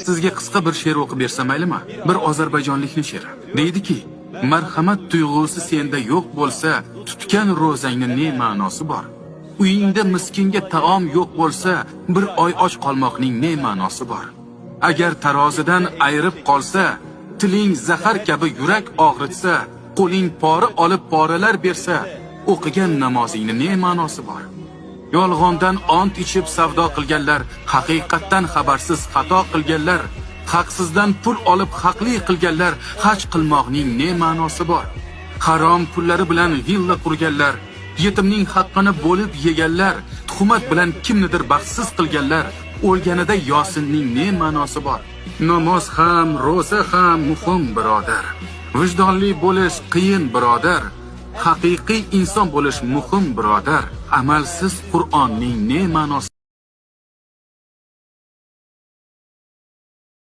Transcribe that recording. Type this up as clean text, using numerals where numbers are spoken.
Sizga qisqa bir she'r o'qib bersam maylimi? Bir ozarbayjonlikning she'ri. Deydiki, marhamat tuyg'usi senda yo'q bo'lsa, tutgan ro'zangning ne ma'nosi bor? Uyingda miskinga taom yo'q bo'lsa, bir oy och qolmoqning ne ma'nosi bor? Agar tarozidan ayirib qolsa, tiling zahar kabi yurak og'ritsa, qo'ling pora olib poralar bersa, o'qigan namozingning ne ma'nosi bor? Yolg'ondan ont ichib savdo qilganlar, haqiqatdan xabarsiz xato qilganlar, haqsizdan pul olib haqli qilganlar, haj qilmoqning ne ma'nosi bor? Harom pullari bilan villa qurganlar, yetimning haqqini bo'lib yeganlar, tuhmat bilan kimnidir baxtsiz qilganlar, o'lganida Yosinning ne ma'nosi bor? Namoz ham, roza ham muhim birodar. Vijdonli bo'lish qiyin birodar. Haqiqiy inson bo'lish muhim birodar. Amalsiz Qur'onning ne ma'nosi